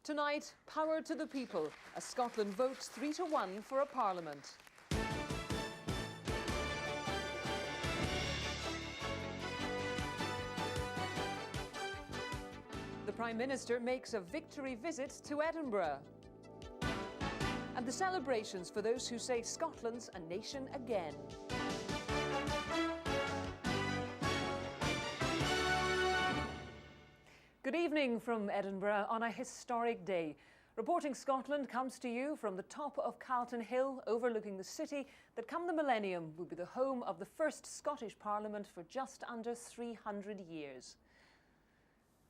Tonight, power to the people as Scotland votes 3-1 for a parliament. The Prime Minister makes a victory visit to Edinburgh. And the celebrations for those who say Scotland's a nation again. Good evening from Edinburgh on a historic day. Reporting Scotland comes to you from the top of Calton Hill, overlooking the city that come the millennium will be the home of the first Scottish Parliament for just under 300 years.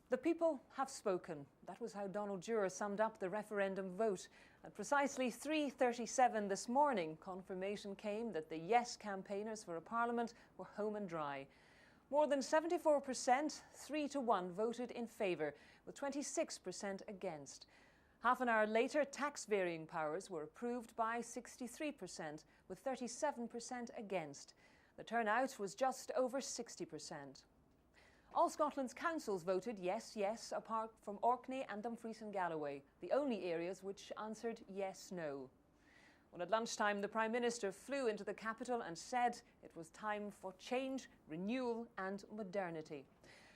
The people have spoken. That was how Donald Dewar summed up the referendum vote. At precisely 3:37 this morning, confirmation came that the Yes campaigners for a parliament were home and dry. More than 74%, 3-1, voted in favour, with 26% against. Half an hour later, tax varying powers were approved by 63%, with 37% against. The turnout was just over 60%. All Scotland's councils voted yes, yes, apart from Orkney and Dumfries and Galloway, the only areas which answered yes, no. When at lunchtime the Prime Minister flew into the capital and said it was time for change, renewal and modernity.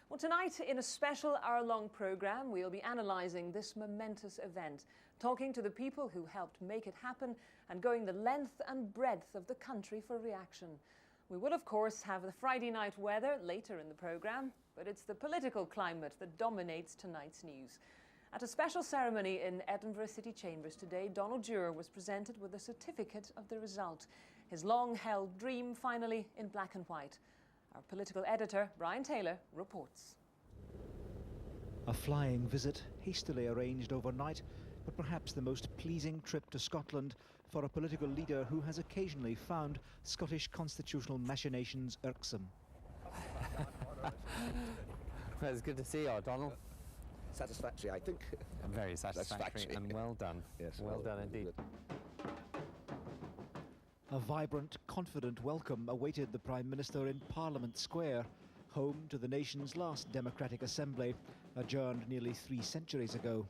Well, tonight in a special hour-long programme we'll be analysing this momentous event, talking to the people who helped make it happen and going the length and breadth of the country for reaction. We will of course have the Friday night weather later in the programme, but it's the political climate that dominates tonight's news. At a special ceremony in Edinburgh City Chambers today, Donald Dewar was presented with a certificate of the result. His long-held dream finally in black and white. Our political editor, Brian Taylor, reports. A flying visit, hastily arranged overnight, but perhaps the most pleasing trip to Scotland for a political leader who has occasionally found Scottish constitutional machinations irksome. Well, it's good to see you, Donald. Satisfactory, I think. Very satisfactory and well done. Yes, well done indeed. A vibrant, confident welcome awaited the Prime Minister in Parliament Square, home to the nation's last democratic assembly, adjourned nearly 3 centuries ago.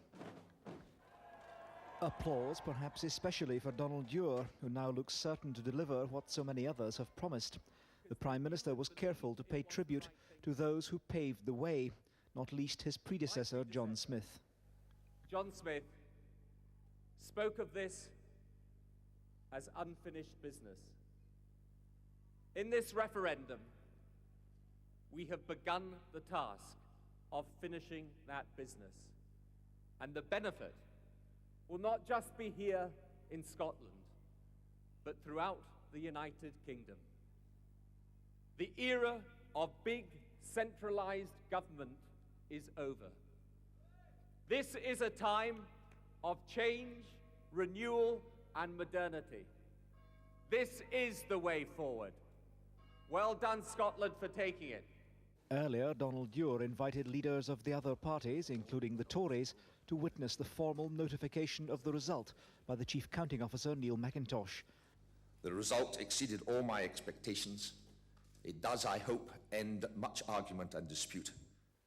Applause, perhaps especially for Donald Dewar, who now looks certain to deliver what so many others have promised. The Prime Minister was careful to pay tribute to those who paved the way, not least his predecessor, John Smith. John Smith spoke of this as unfinished business. In this referendum, we have begun the task of finishing that business. And the benefit will not just be here in Scotland, but throughout the United Kingdom. The era of big centralised government is over. This is a time of change, renewal and modernity. This is the way forward. Well done, Scotland, for taking it. Earlier, Donald Dewar invited leaders of the other parties, including the Tories, to witness the formal notification of the result by the Chief Counting Officer, Neil McIntosh. The result exceeded all my expectations. It does, I hope, end much argument and dispute.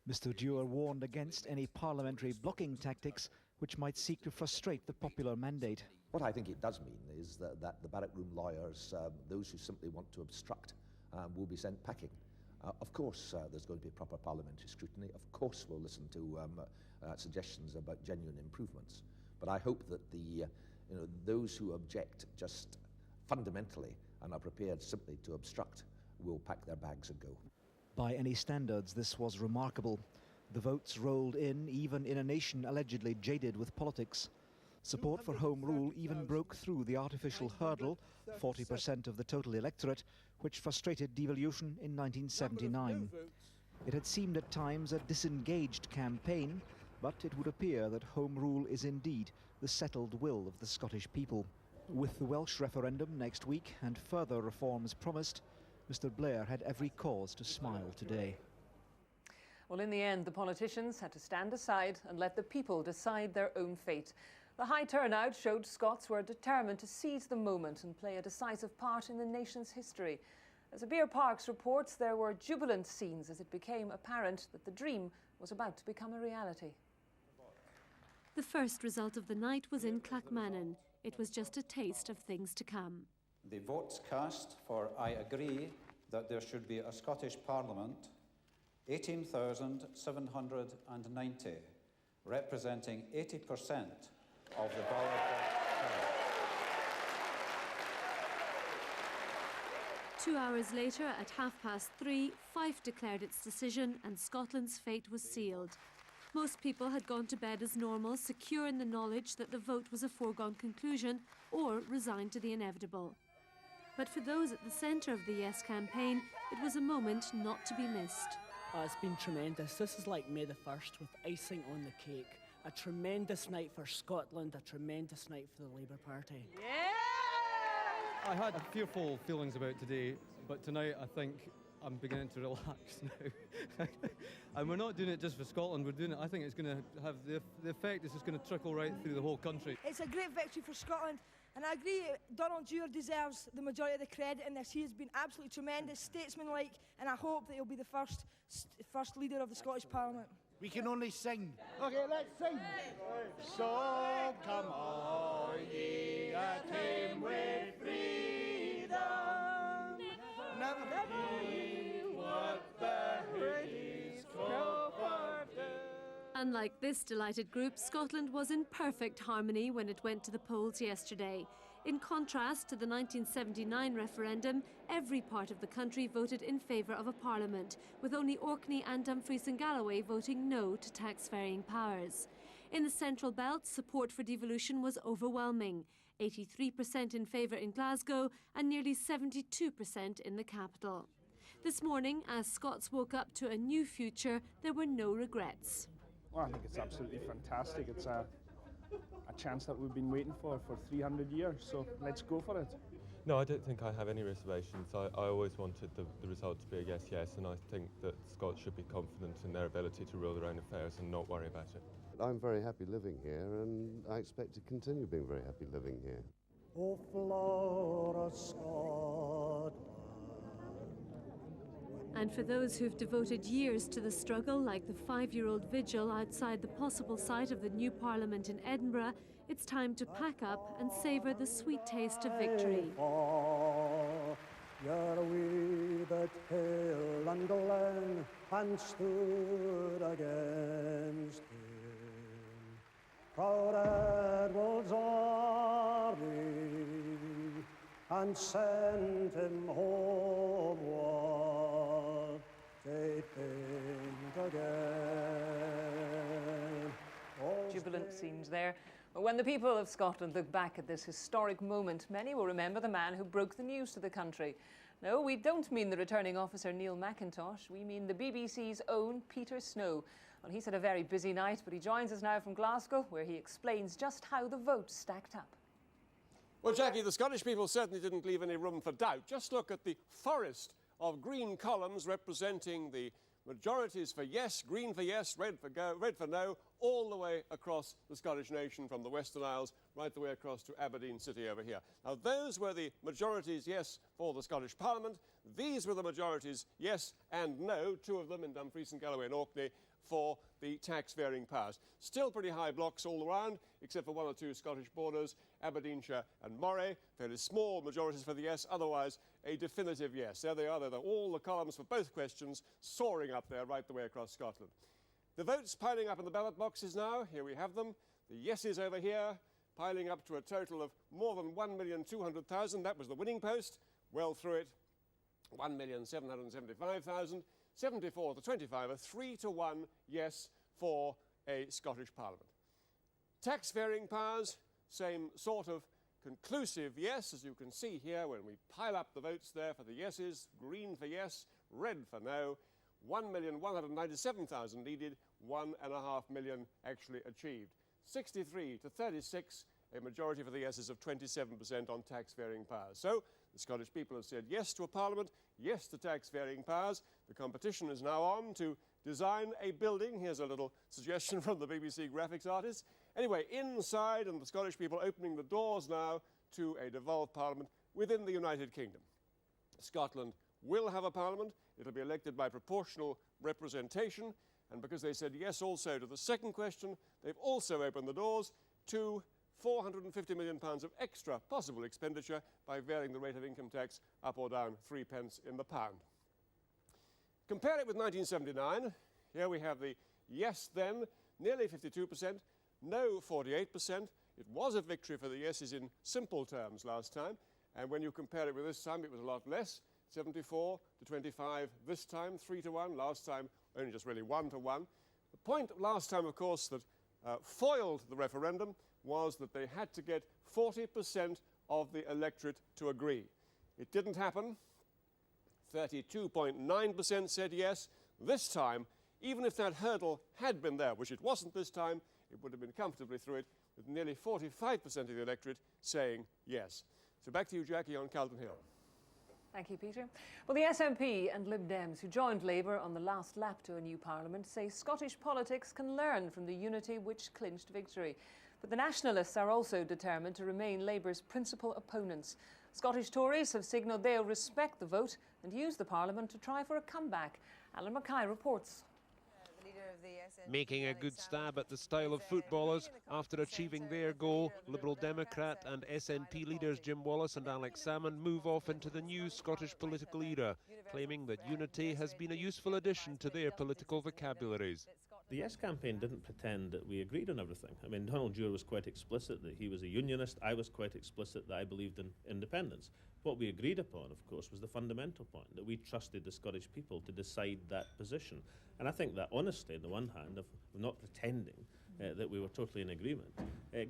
Mr. Dewar warned against any parliamentary blocking tactics which might seek to frustrate the popular mandate. What I think it does mean is that the barrack room lawyers, those who simply want to obstruct, will be sent packing. Of course, there's going to be proper parliamentary scrutiny. Of course, we'll listen to suggestions about genuine improvements. But I hope that those who object just fundamentally and are prepared simply to obstruct will pack their bags and go. By any standards, this was remarkable. The votes rolled in, even in a nation allegedly jaded with politics. Support for Home Rule even broke through the artificial hurdle, 40% of the total electorate, which frustrated devolution in 1979. It had seemed at times a disengaged campaign, but it would appear that Home Rule is indeed the settled will of the Scottish people. With the Welsh referendum next week and further reforms promised, Mr. Blair had every cause to smile today. Well, in the end, the politicians had to stand aside and let the people decide their own fate. The high turnout showed Scots were determined to seize the moment and play a decisive part in the nation's history. As Abir Parks reports, there were jubilant scenes as it became apparent that the dream was about to become a reality. The first result of the night was in Clackmannan. It was just a taste of things to come. The votes cast for I agree that there should be a Scottish Parliament, 18,790, representing 80% of the ballot box. 2 hours later, at 3:30, Fife declared its decision and Scotland's fate was sealed. Most people had gone to bed as normal, secure in the knowledge that the vote was a foregone conclusion or resigned to the inevitable. But for those at the centre of the Yes campaign, it was a moment not to be missed. Oh, it's been tremendous. This is like May the 1st with icing on the cake. A tremendous night for Scotland, a tremendous night for the Labour Party. Yeah! I had fearful feelings about today, but tonight I think I'm beginning to relax now. And we're not doing it just for Scotland, we're doing it, I think it's going to have the effect is just going to trickle right through the whole country. It's a great victory for Scotland, and I agree Donald Dewar deserves the majority of the credit in this. He has been absolutely tremendous, statesmanlike, and I hope that he'll be the first leader of the Scottish Parliament. We can only sing. Okay, let's sing. So come all ye at him with freedom. Never heed what the Hades go forth. Unlike this delighted group, Scotland was in perfect harmony when it went to the polls yesterday. In contrast to the 1979 referendum, every part of the country voted in favour of a parliament, with only Orkney and Dumfries and Galloway voting no to tax-varying powers. In the Central Belt, support for devolution was overwhelming. 83% in favour in Glasgow and nearly 72% in the capital. This morning, as Scots woke up to a new future, there were no regrets. Well, I think it's absolutely fantastic. It's a chance that we've been waiting for 300 years, so let's go for it. No, I don't think I have any reservations. I always wanted the result to be a yes, and I think that Scots should be confident in their ability to rule their own affairs and not worry about it. I'm very happy living here, and I expect to continue being very happy living here. O Flora Scotland. And for those who've devoted years to the struggle, like the 5-year-old vigil outside the possible site of the new Parliament in Edinburgh, it's time to pack up and savour the sweet taste of victory. You're we that hill and glen and stood against him. Proud Edward's army and sent him homeward. They think again. Jubilant scenes there. But when the people of Scotland look back at this historic moment, many will remember the man who broke the news to the country. No, we don't mean the returning officer Neil McIntosh. We mean the BBC's own Peter Snow. Well, he's had a very busy night, but he joins us now from Glasgow, where he explains just how the votes stacked up. Well, Jackie, the Scottish people certainly didn't leave any room for doubt. Just look at the forest of green columns representing the majorities for yes, green for yes, red for no, all the way across the Scottish nation from the Western Isles right the way across to Aberdeen City over here. Now, those were the majorities yes for the Scottish Parliament. These were the majorities yes and no, two of them in Dumfries and Galloway and Orkney, for the tax-varying powers. Still pretty high blocks all around, except for one or two Scottish borders, Aberdeenshire and Moray. Fairly small majorities for the yes, otherwise a definitive yes. There they are, they're all the columns for both questions, soaring up there right the way across Scotland. The votes piling up in the ballot boxes now, here we have them. The yeses over here, piling up to a total of more than 1,200,000. That was the winning post, well through it, 1,775,000. 74 to 25, a 3-to-1 yes for a Scottish Parliament. Tax-varying powers, same sort of conclusive yes, as you can see here when we pile up the votes there for the yeses, green for yes, red for no, 1,197,000 needed, 1.5 million actually achieved. 63 to 36, a majority for the yeses of 27% on tax-varying powers. So the Scottish people have said yes to a Parliament, yes to tax-varying powers. The competition is now on to design a building. Here's a little suggestion from the BBC graphics artist. Anyway, inside, and the Scottish people opening the doors now to a devolved Parliament within the United Kingdom. Scotland will have a Parliament. It'll be elected by proportional representation. And because they said yes also to the second question, they've also opened the doors to £450 million of extra possible expenditure by varying the rate of income tax up or down 3 pence in the pound. Compare it with 1979. Here we have the yes then, nearly 52%, no 48%. It was a victory for the yeses in simple terms last time, and when you compare it with this time, it was a lot less, 74 to 25 this time, 3 to 1, last time only just really 1 to 1. The point last time, of course, that foiled the referendum was that they had to get 40% of the electorate to agree. It didn't happen. 32.9% said yes. This time, even if that hurdle had been there, which it wasn't this time, it would have been comfortably through it, with nearly 45% of the electorate saying yes. So back to you, Jackie, on Calton Hill. Thank you, Peter. Well, the SNP and Lib Dems, who joined Labour on the last lap to a new parliament, say Scottish politics can learn from the unity which clinched victory. But the Nationalists are also determined to remain Labour's principal opponents. Scottish Tories have signalled they'll respect the vote and use the parliament to try for a comeback. Alan Mackay reports. Making a good stab at the style of footballers after achieving their goal, Liberal Democrat and SNP leaders Jim Wallace and Alex Salmond move off into the new Scottish political era, claiming that unity has been a useful addition to their political vocabularies. The Yes campaign didn't pretend that we agreed on everything. I mean, Donald Dewar was quite explicit that he was a unionist. I was quite explicit that I believed in independence. What we agreed upon, of course, was the fundamental point, that we trusted the Scottish people to decide that position. And I think that honesty, on the one hand, of not pretending that we were totally in agreement,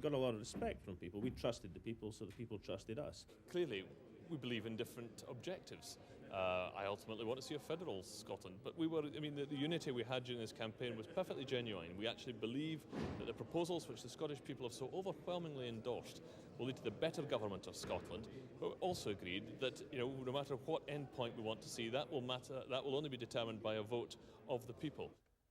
got a lot of respect from people. We trusted the people, so the people trusted us. Clearly, we believe in different objectives. I ultimately want to see a federal Scotland, but the unity we had during this campaign was perfectly genuine. We actually believe that the proposals which the Scottish people have so overwhelmingly endorsed will lead to the better government of Scotland, but we also agreed that no matter what end point we want to see, that will only be determined by a vote of the people.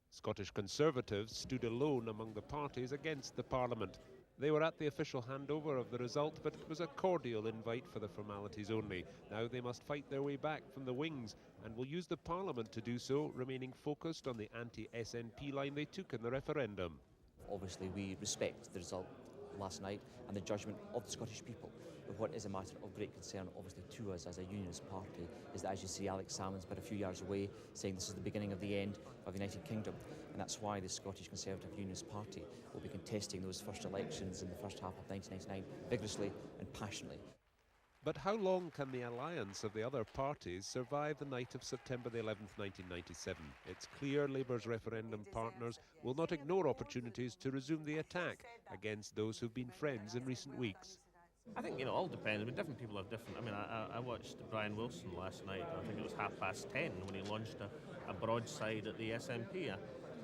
Scottish Conservatives stood alone among the parties against the Parliament. They were at the official handover of the result, but it was a cordial invite for the formalities only. Now they must fight their way back from the wings and will use the Parliament to do so, remaining focused on the anti-SNP line they took in the referendum. Obviously, we respect the result last night and the judgment of the Scottish people. But what is a matter of great concern, obviously, to us as a unionist party, is that, as you see, Alex Salmond's but a few yards away, saying this is the beginning of the end of the United Kingdom. And that's why the Scottish Conservative Unionist Party will be contesting those first elections in the first half of 1999 vigorously and passionately. But how long can the alliance of the other parties survive the night of September the 11th, 1997? It's clear Labour's referendum partners will not ignore opportunities to resume the attack against those who've been friends in recent weeks. I think, it all depends. I mean, different people have different... I watched Brian Wilson last night. I think it was 10:30 when he launched a broadside at the SNP.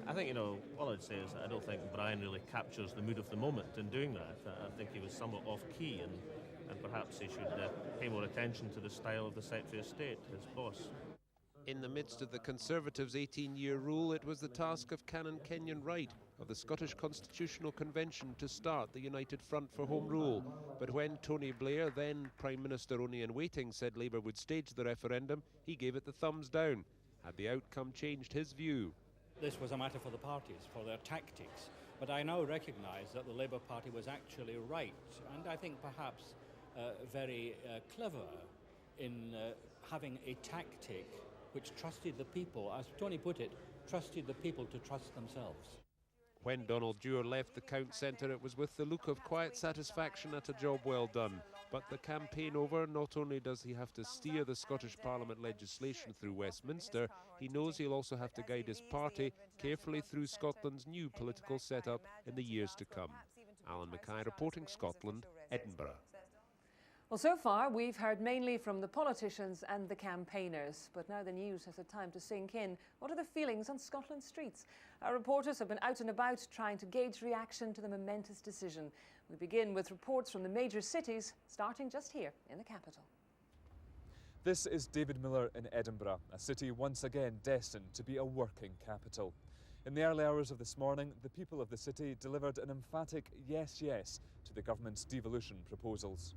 I think, all I'd say is that I don't think Brian really captures the mood of the moment in doing that. I think he was somewhat off-key, and perhaps he should pay more attention to the style of the Secretary of State, his boss. In the midst of the Conservatives' 18-year rule, it was the task of Canon Kenyon Wright of the Scottish Constitutional Convention to start the United Front for Home Rule. But when Tony Blair, then Prime Minister only in waiting, said Labour would stage the referendum, he gave it the thumbs down. Had the outcome changed his view? This was a matter for the parties, for their tactics. But I now recognise that the Labour Party was actually right, and I think perhaps very clever in having a tactic which trusted the people, as Tony put it, trusted the people to trust themselves. When Donald Dewar left the Count Centre, it was with the look of quiet satisfaction at a job well done. But the campaign over, not only does he have to steer the Scottish Parliament legislation through Westminster, he knows he'll also have to guide his party carefully through Scotland's new political setup in the years to come. Alan Mackay reporting, Scotland, Edinburgh. Well, so far we've heard mainly from the politicians and the campaigners, but now the news has had time to sink in. What are the feelings on Scotland's streets? Our reporters have been out and about trying to gauge reaction to the momentous decision. We begin with reports from the major cities, starting just here in the capital. This is David Miller in Edinburgh, a city once again destined to be a working capital. In the early hours of this morning, the people of the city delivered an emphatic yes, yes to the government's devolution proposals.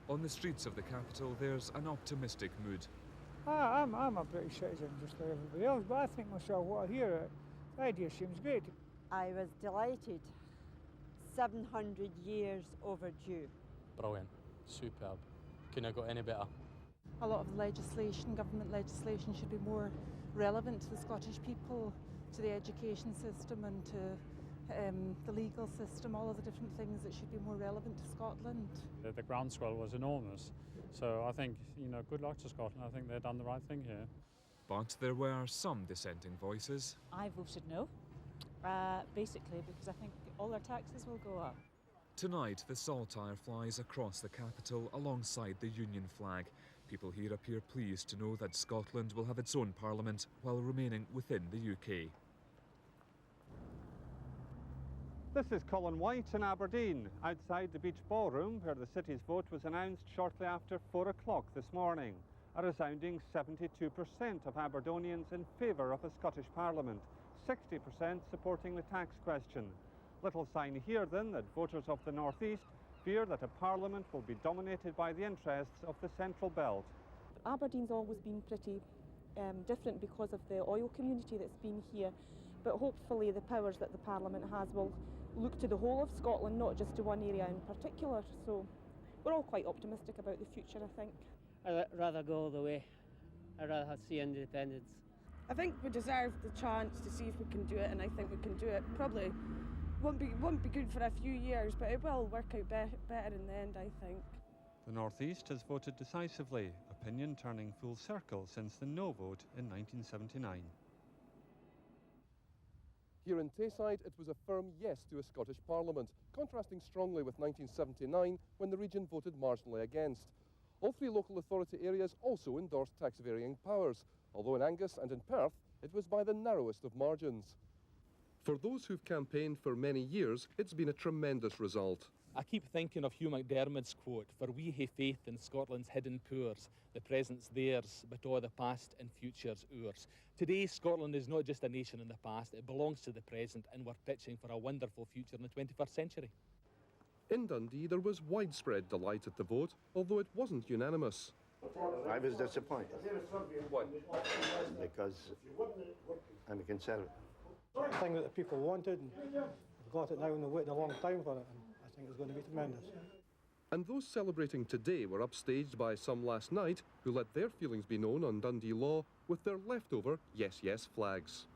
On the streets of the capital, there's an optimistic mood. I'm a British citizen just like everybody else, but I think myself what I hear The idea seems great. I was delighted. 700 years overdue. Brilliant, superb. Couldn't have got any better. A lot of legislation, government legislation, should be more relevant to the Scottish people, to the education system and to the legal system, all of the different things that should be more relevant to Scotland. The groundswell was enormous, so I think, good luck to Scotland. I think they've done the right thing here. But there were some dissenting voices. I voted no, basically because I think all their taxes will go up. Tonight, the saltire flies across the capital alongside the Union flag. People here appear pleased to know that Scotland will have its own parliament while remaining within the UK. This is Colin White in Aberdeen, outside the Beach Ballroom, where the city's vote was announced shortly after 4 o'clock this morning. A resounding 72% of Aberdonians in favour of a Scottish Parliament, 60% supporting the tax question. Little sign here then that voters of the North East fear that a Parliament will be dominated by the interests of the Central Belt. Aberdeen's always been pretty different because of the oil community that's been here, but hopefully the powers that the Parliament has will look to the whole of Scotland, not just to one area in particular. So we're all quite optimistic about the future, I think. I'd rather go all the way. I'd rather see independence. I think we deserve the chance to see if we can do it, and I think we can do it. Probably won't be good for a few years, but it will work out better in the end, I think. The North East has voted decisively, opinion turning full circle since the no vote in 1979. Here in Tayside, it was a firm yes to a Scottish Parliament, contrasting strongly with 1979 when the region voted marginally against. All three local authority areas also endorsed tax-varying powers, although in Angus and in Perth, it was by the narrowest of margins. For those who've campaigned for many years, it's been a tremendous result. I keep thinking of Hugh MacDermid's quote, "For we hae faith in Scotland's hidden poors, the present's theirs, but all the past and future's ours." Today, Scotland is not just a nation in the past, it belongs to the present, and we're pitching for a wonderful future in the 21st century. In Dundee, there was widespread delight at the vote, although it wasn't unanimous. I was disappointed. Why? Because I'm a Conservative. The thing that the people wanted, and we've got it now and they've waited a long time for it, and I think it's going to be tremendous. And those celebrating today were upstaged by some last night who let their feelings be known on Dundee Law with their leftover yes, yes flags.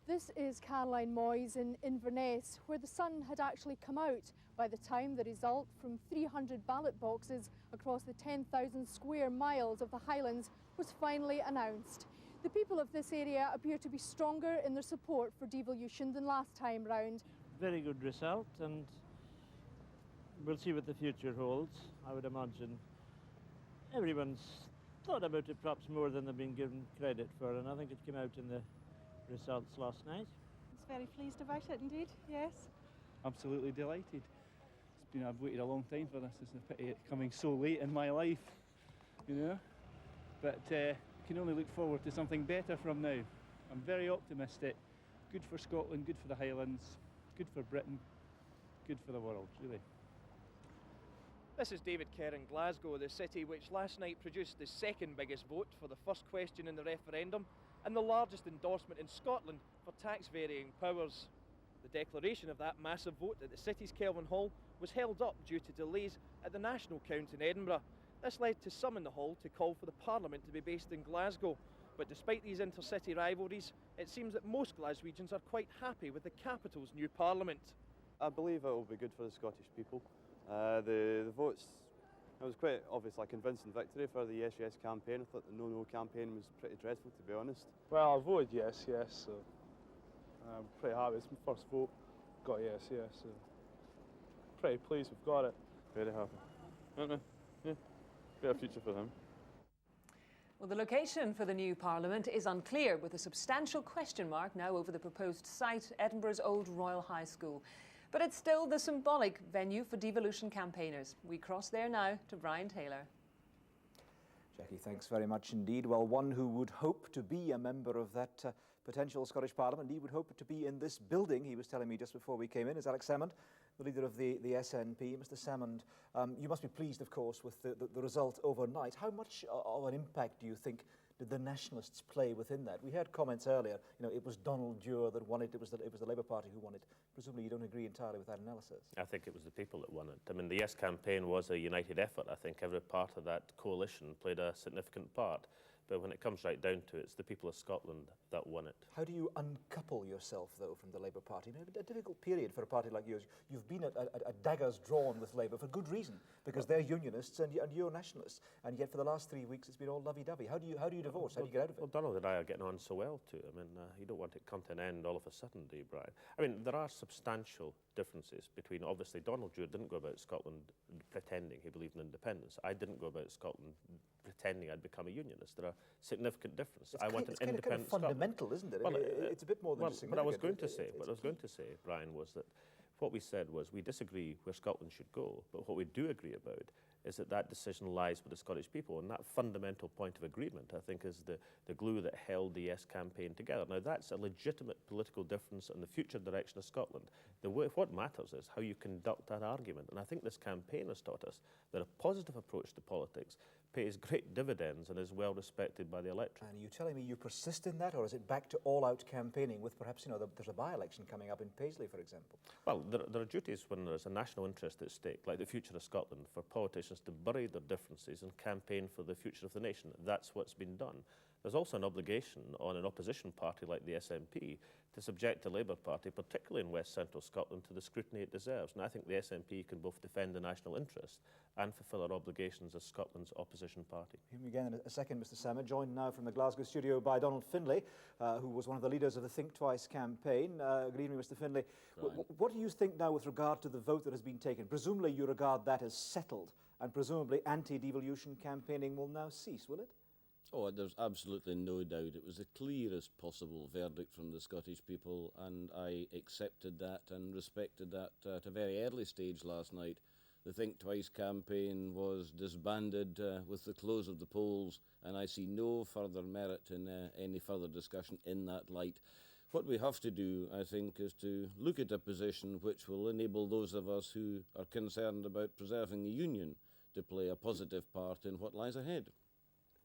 This is Caroline Moyes in Inverness, where the sun had actually come out by the time the result from 300 ballot boxes across the 10,000 square miles of the Highlands was finally announced. The people of this area appear to be stronger in their support for devolution than last time round. Very good result, and we'll see what the future holds. I would imagine everyone's thought about it perhaps more than they've been given credit for, and I think it came out in the results last night. I was very pleased about it indeed, yes. Absolutely delighted. I've waited a long time for this. It's a pity it's coming so late in my life, but can only look forward to something better from now. I'm very optimistic. Good for Scotland, good for the Highlands, good for Britain, good for the world, really. This is David Kerr in Glasgow, the city which last night produced the second biggest vote for the first question in the referendum and the largest endorsement in Scotland for tax-varying powers. The declaration of that massive vote at the city's Kelvin Hall was held up due to delays at the National Count in Edinburgh. This led to some in the hall to call for the Parliament to be based in Glasgow. But despite these intercity rivalries, it seems that most Glaswegians are quite happy with the capital's new Parliament. I believe it will be good for the Scottish people. The votes, it was quite obviously a convincing victory for the Yes Yes campaign. I thought the No No campaign was pretty dreadful, to be honest. Well, I voted yes, so I'm pretty happy. It's my first vote. Got yes, so pretty pleased we've got it. Very happy. I don't know. Yeah. Better future for them. Well, the location for the new Parliament is unclear, with a substantial question mark now over the proposed site, Edinburgh's old Royal High School. But it's still the symbolic venue for devolution campaigners. We cross there now to Brian Taylor. Jackie, thanks very much indeed. Well, one who would hope to be a member of that potential Scottish Parliament, he would hope to be in this building, he was telling me just before we came in, is Alex Salmond, the leader of the SNP. Mr Salmond, you must be pleased, of course, with the result overnight. How much of an impact do you think did the nationalists play within that? We heard comments earlier, it was Donald Dewar that won it, it was the Labour Party who won it. Presumably you don't agree entirely with that analysis. I think it was the people that won it. I mean, the Yes campaign was a united effort. I think every part of that coalition played a significant part. But when it comes right down to it, it's the people of Scotland that won it. How do you uncouple yourself, though, from the Labour Party? A difficult period for a party like yours. You've been at daggers drawn with Labour for good reason, because they're unionists and you're nationalists. And yet for the last 3 weeks, it's been all lovey-dovey. How do you divorce? How do you get out of it? Well, Donald and I are getting on so well, too. I mean, you don't want it to come to an end all of a sudden, do you, Brian? I mean, there are substantial differences between, obviously, Donald Dewar didn't go about Scotland pretending he believed in independence. I didn't go about Scotland pretending I'd become a unionist. There are significant differences. I want an independent Scotland. Fundamental, isn't it? Well, it's a bit more than significant. What I was going to say, Brian, was that what we said was we disagree where Scotland should go, but what we do agree about is that decision lies with the Scottish people, and that fundamental point of agreement, I think, is the glue that held the Yes campaign together. Now, that's a legitimate political difference in the future direction of Scotland. What matters is how you conduct that argument, and I think this campaign has taught us that a positive approach to politics pays great dividends and is well respected by the electorate. And are you telling me you persist in that, or is it back to all-out campaigning with perhaps, there's a by-election coming up in Paisley, for example? Well, there are duties when there's a national interest at stake, like the future of Scotland, for politicians to bury their differences and campaign for the future of the nation. That's what's been done. There's also an obligation on an opposition party like the SNP to subject the Labour Party, particularly in West Central Scotland, to the scrutiny it deserves. And I think the SNP can both defend the national interest and fulfil our obligations as Scotland's opposition party. Here we again in a second, Mr. Sammer, joined now from the Glasgow studio by Donald Findlay, who was one of the leaders of the Think Twice campaign. Good evening, Mr. Findlay. What do you think now with regard to the vote that has been taken? Presumably you regard that as settled, and presumably anti-devolution campaigning will now cease, will it? Oh, there's absolutely no doubt. It was the clearest possible verdict from the Scottish people, and I accepted that and respected that at a very early stage last night. The Think Twice campaign was disbanded with the close of the polls, and I see no further merit in any further discussion in that light. What we have to do, I think, is to look at a position which will enable those of us who are concerned about preserving the Union to play a positive part in what lies ahead.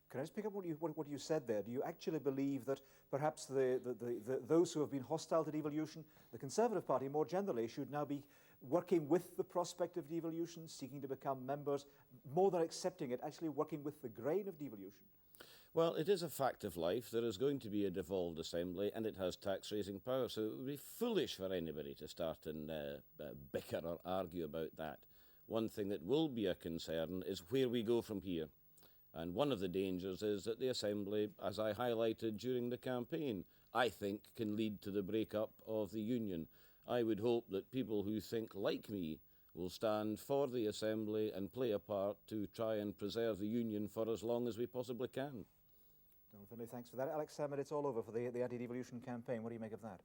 Can I just pick up what you said there? Do you actually believe that perhaps those who have been hostile to devolution, the Conservative Party more generally, should now be working with the prospect of devolution, seeking to become members, more than accepting it, actually working with the grain of devolution? Well, it is a fact of life. There is going to be a devolved assembly, and it has tax-raising power, so it would be foolish for anybody to start and bicker or argue about that. One thing that will be a concern is where we go from here. And one of the dangers is that the Assembly, as I highlighted during the campaign, I think can lead to the breakup of the Union. I would hope that people who think like me will stand for the Assembly and play a part to try and preserve the Union for as long as we possibly can. Donald Findlay, thanks for that. Alex Salmond, it's all over for the anti-devolution campaign. What do you make of that?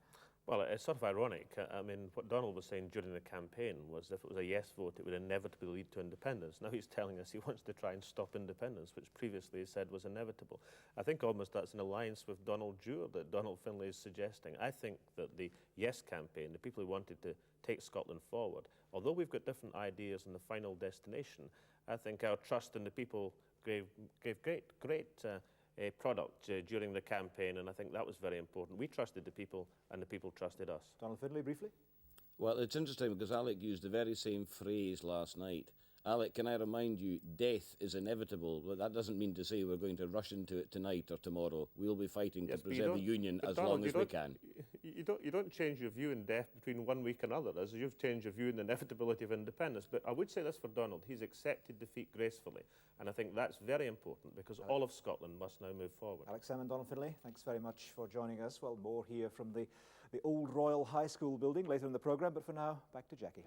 Well, it's sort of ironic. I mean, what Donald was saying during the campaign was if it was a yes vote, it would inevitably lead to independence. Now he's telling us he wants to try and stop independence, which previously he said was inevitable. I think almost that's an alliance with Donald Dewar that Donald Findlay is suggesting. I think that the yes campaign, the people who wanted to take Scotland forward, although we've got different ideas on the final destination, I think our trust in the people gave great product during the campaign, and I think that was very important. We trusted the people, and the people trusted us. Donald Findlay, briefly? Well, it's interesting because Alec used the very same phrase last night. Alec, can I remind you, death is inevitable. Well, that doesn't mean to say we're going to rush into it tonight or tomorrow. We'll be fighting to preserve the Union as long as we can. You don't change your view in death between 1 week and another, as you've changed your view in the inevitability of independence. But I would say this for Donald. He's accepted defeat gracefully. And I think that's very important because all of Scotland must now move forward. Alex Salmond, Donald Findlay, thanks very much for joining us. Well, more here from the old Royal High School building later in the programme. But for now, back to Jackie.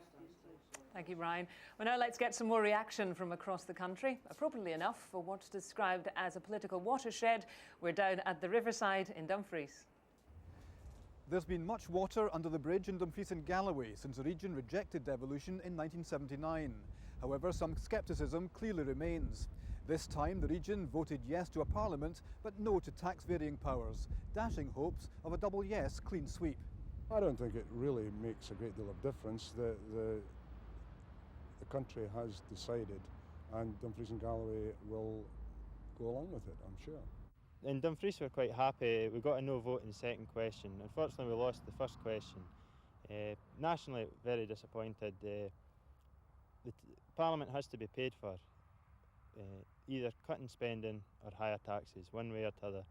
Thank you, Brian. Well, now let's get some more reaction from across the country. Appropriately enough, for what's described as a political watershed, we're down at the Riverside in Dumfries. There's been much water under the bridge in Dumfries and Galloway since the region rejected devolution in 1979. However, some scepticism clearly remains. This time, the region voted yes to a parliament, but no to tax-varying powers, dashing hopes of a double yes clean sweep. I don't think it really makes a great deal of difference. The country has decided, and Dumfries and Galloway will go along with it, I'm sure. In Dumfries we're quite happy. We got a no vote in the second question. Unfortunately we lost the first question. Nationally very disappointed. Parliament has to be paid for. Either cutting spending or higher taxes, one way or t'other.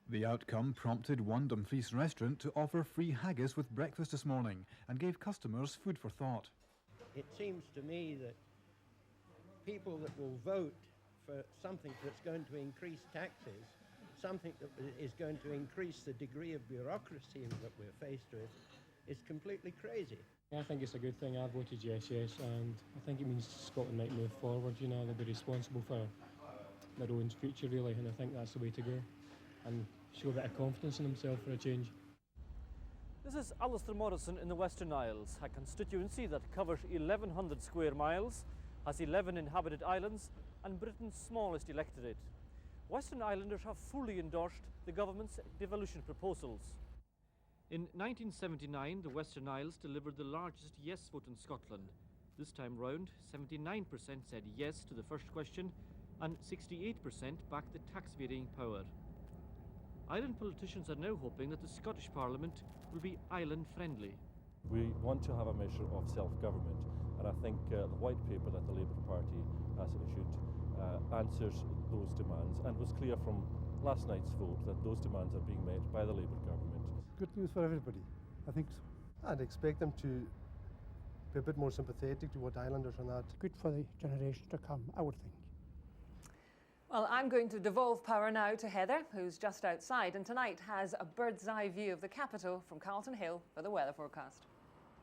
The outcome prompted one Dumfries restaurant to offer free haggis with breakfast this morning and gave customers food for thought. It seems to me that people that will vote for something that's going to increase taxes, something that is going to increase the degree of bureaucracy that we're faced with, is completely crazy. I think it's a good thing. I voted yes, and I think it means Scotland might move forward, you know, they'll be responsible for their own future really, and I think that's the way to go, and show a bit of confidence in themselves for a change. This is Alistair Morrison in the Western Isles, a constituency that covers 1,100 square miles, has 11 inhabited islands and Britain's smallest electorate. Western Islanders have fully endorsed the government's devolution proposals. In 1979, the Western Isles delivered the largest yes vote in Scotland. This time round, 79% said yes to the first question and 68% backed the tax-varying power. Island politicians are now hoping that the Scottish Parliament will be island-friendly. We want to have a measure of self-government, and I think the white paper that the Labour Party has issued answers those demands, and was clear from last night's vote that those demands are being met by the Labour government. Good news for everybody, I think so. I'd expect them to be a bit more sympathetic to what islanders are not. Good for the generation to come, I would think. Well, I'm going to devolve power now to Heather, who's just outside and tonight has a bird's eye view of the capital from Carlton Hill for the weather forecast.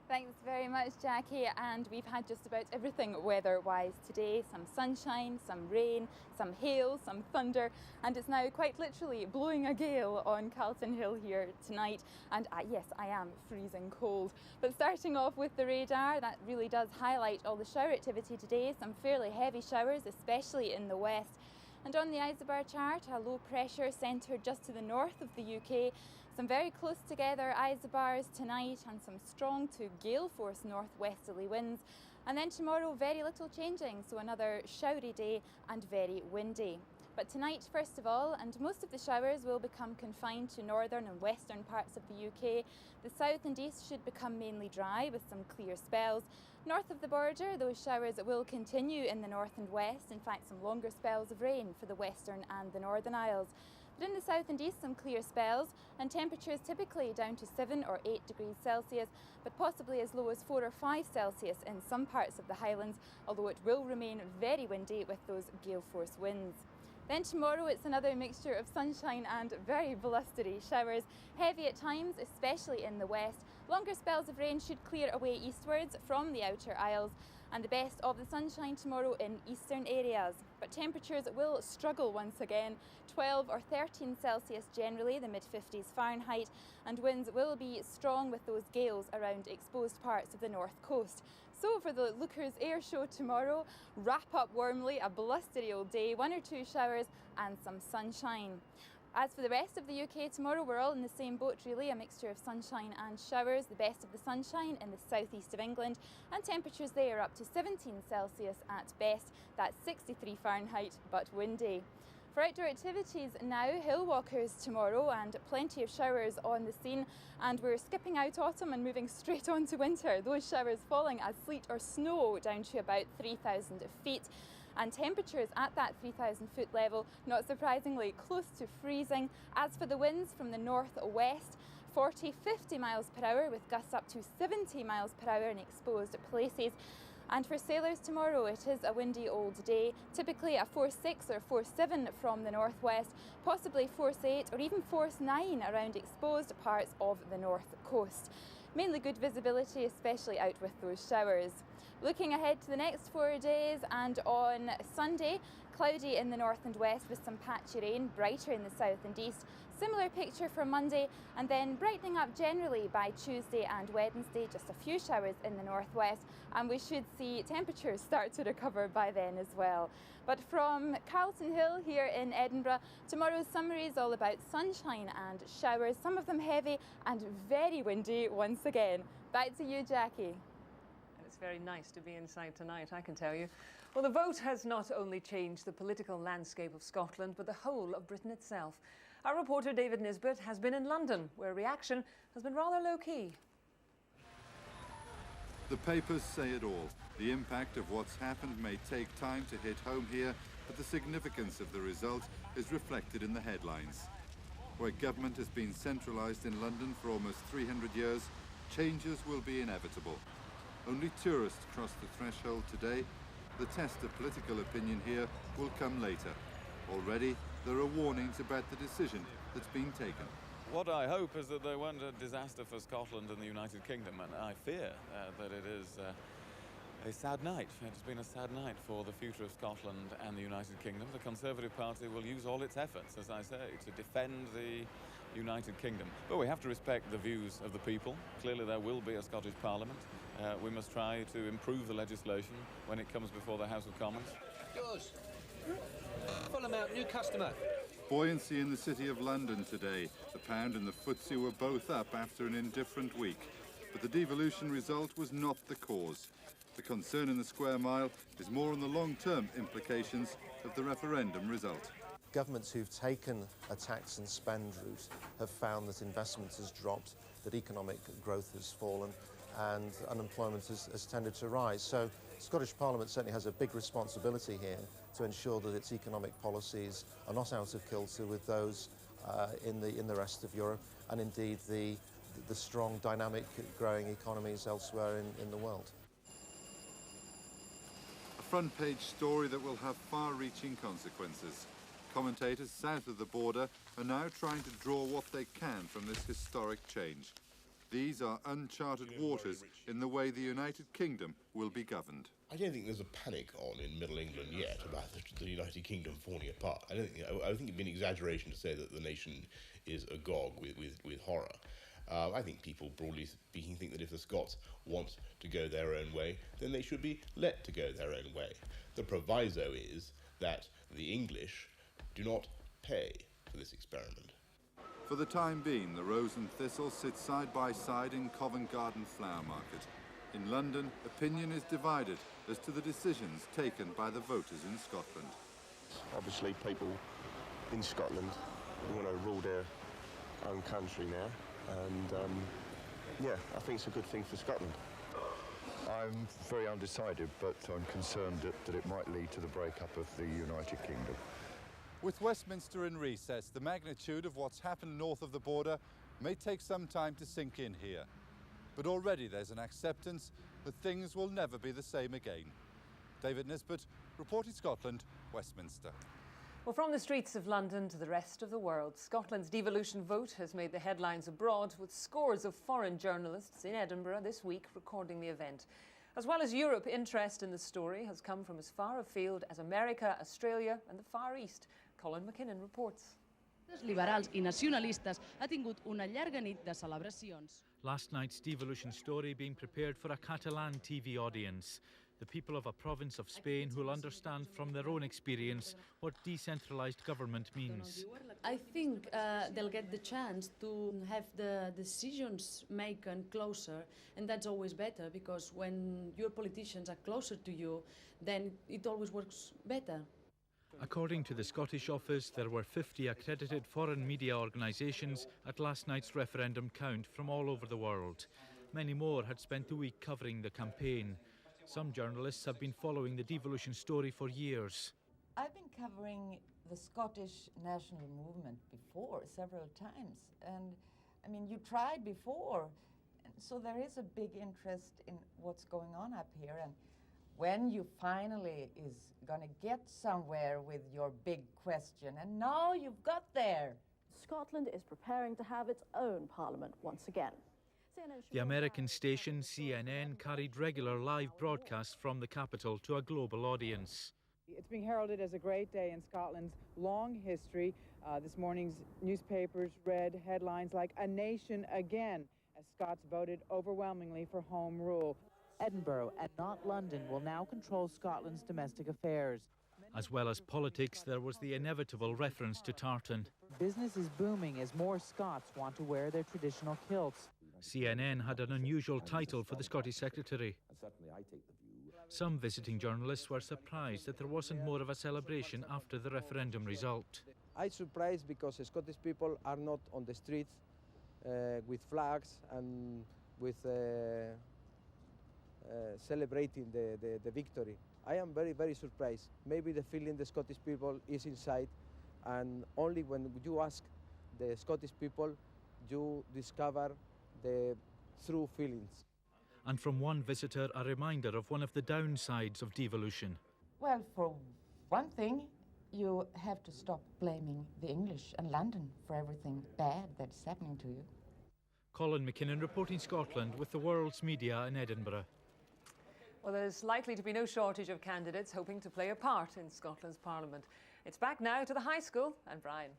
Thanks very much, Jackie, and we've had just about everything weather-wise today. Some sunshine, some rain, some hail, some thunder, and it's now quite literally blowing a gale on Carlton Hill here tonight. And yes, I am freezing cold. But starting off with the radar, that really does highlight all the shower activity today. Some fairly heavy showers, especially in the west. And on the isobar chart, a low pressure centred just to the north of the UK. Some very close together isobars tonight and some strong to gale force northwesterly winds. And then tomorrow, very little changing, so another showery day and very windy. But tonight, first of all, and most of the showers will become confined to northern and western parts of the UK. The south and east should become mainly dry with some clear spells. North of the border, those showers will continue in the north and west. In fact, some longer spells of rain for the western and the northern isles. But in the south and east, some clear spells, and temperatures typically down to 7 or 8 degrees Celsius, but possibly as low as 4 or 5 Celsius in some parts of the Highlands, although it will remain very windy with those gale force winds. Then tomorrow it's another mixture of sunshine and very blustery showers, heavy at times, especially in the west. Longer spells of rain should clear away eastwards from the outer isles, and the best of the sunshine tomorrow in eastern areas. But temperatures will struggle once again, 12 or 13 Celsius generally, the mid-50s Fahrenheit, and winds will be strong with those gales around exposed parts of the north coast. So for the Lookers Air Show tomorrow, wrap up warmly, a blustery old day, 1 or 2 showers and some sunshine. As for the rest of the UK tomorrow, we're all in the same boat really, a mixture of sunshine and showers, the best of the sunshine in the southeast of England, and temperatures there up to 17 Celsius at best, that's 63 Fahrenheit, but windy. For outdoor activities now, hill walkers tomorrow and plenty of showers on the scene, and we're skipping out autumn and moving straight on to winter, those showers falling as sleet or snow down to about 3,000 feet. And temperatures at that 3,000 foot level, not surprisingly, close to freezing. As for the winds from the northwest, 40-50 miles per hour with gusts up to 70 miles per hour in exposed places. And for sailors tomorrow, it is a windy old day, typically a force 6 or force 7 from the northwest, possibly force 8 or even force 9 around exposed parts of the north coast. Mainly good visibility, especially out with those showers. Looking ahead to the next 4 days, and on Sunday, cloudy in the north and west with some patchy rain, brighter in the south and east. Similar picture for Monday, and then brightening up generally by Tuesday and Wednesday, just a few showers in the northwest, and we should see temperatures start to recover by then as well. But from Carlton Hill here in Edinburgh, tomorrow's summary is all about sunshine and showers, some of them heavy and very windy once again. Back to you, Jackie. It's very nice to be inside tonight, I can tell you. Well, the vote has not only changed the political landscape of Scotland, but the whole of Britain itself. Our reporter David Nisbet has been in London, where reaction has been rather low-key. The papers say it all. The impact of what's happened may take time to hit home here, but the significance of the result is reflected in the headlines. Where government has been centralised in London for almost 300 years, changes will be inevitable. Only tourists cross the threshold today. The test of political opinion here will come later. Already, there are warnings about the decision that's been taken. What I hope is that there weren't a disaster for Scotland and the United Kingdom, and I fear that it is a sad night. It's been a sad night for the future of Scotland and the United Kingdom. The Conservative Party will use all its efforts, as I say, to defend the United Kingdom. But we have to respect the views of the people. Clearly there will be a Scottish Parliament. We must try to improve the legislation when it comes before the House of Commons. Yours. Full amount, new customer. Buoyancy in the City of London today. The pound and the FTSE were both up after an indifferent week. But the devolution result was not the cause. The concern in the square mile is more on the long-term implications of the referendum result. Governments who've taken a tax and spend route have found that investment has dropped, that economic growth has fallen, and unemployment has tended to rise. So the Scottish Parliament certainly has a big responsibility here to ensure that its economic policies are not out of kilter with those in the rest of Europe, and indeed the strong, dynamic, growing economies elsewhere in the world. A front-page story that will have far-reaching consequences. Commentators south of the border are now trying to draw what they can from this historic change. These are uncharted waters in the way the United Kingdom will be governed. I don't think there's a panic on in Middle England yet about the United Kingdom falling apart. I think it'd be an exaggeration to say that the nation is agog with horror. I think people, broadly speaking, think that if the Scots want to go their own way, then they should be let to go their own way. The proviso is that the English do not pay for this experiment. For the time being, the rose and thistle sit side by side in Covent Garden Flower Market. In London, opinion is divided as to the decisions taken by the voters in Scotland. Obviously, people in Scotland want to rule their own country now, and yeah, I think it's a good thing for Scotland. I'm very undecided, but I'm concerned that it might lead to the breakup of the United Kingdom. With Westminster in recess, the magnitude of what's happened north of the border may take some time to sink in here. But already there's an acceptance that things will never be the same again. David Nisbet, Reporting Scotland, Westminster. Well, from the streets of London to the rest of the world, Scotland's devolution vote has made the headlines abroad, with scores of foreign journalists in Edinburgh this week recording the event. As well as Europe, interest in the story has come from as far afield as America, Australia and the Far East. Colin McKinnon reports. Liberals i nacionalistes ha tingut una llarga nit de celebracions. Last night's devolution story being prepared for a Catalan TV audience. The people of a province of Spain who'll understand from their own experience what decentralised government means. I think they'll get the chance to have the decisions made closer, and that's always better, because when your politicians are closer to you, then it always works better. According to the Scottish office, there were 50 accredited foreign media organisations at last night's referendum count from all over the world. Many more had spent the week covering the campaign. Some journalists have been following the devolution story for years. I've been covering the Scottish national movement before several times, and I mean, you tried before, and so there is a big interest in what's going on up here. And when you finally is going to get somewhere with your big question, and now you've got there. Scotland is preparing to have its own parliament once again. The American station CNN carried regular live broadcasts from the capital to a global audience. It's being heralded as a great day in Scotland's long history. This morning's newspapers read headlines like "A Nation Again," as Scots voted overwhelmingly for Home Rule. Edinburgh and not London will now control Scotland's domestic affairs. As well as politics, there was the inevitable reference to tartan. Business is booming as more Scots want to wear their traditional kilts. CNN had an unusual title for the Scottish Secretary. Some visiting journalists were surprised that there wasn't more of a celebration after the referendum result. I'm surprised because Scottish people are not on the streets with flags and with celebrating the victory. I am very, very surprised. Maybe the feeling the Scottish people is inside, and only when you ask the Scottish people, you discover the true feelings. And from one visitor, a reminder of one of the downsides of devolution. Well, for one thing, you have to stop blaming the English and London for everything bad that's happening to you. Colin McKinnon reporting Scotland with the world's media in Edinburgh. Well, there's likely to be no shortage of candidates hoping to play a part in Scotland's Parliament. It's back now to the high school and Brian.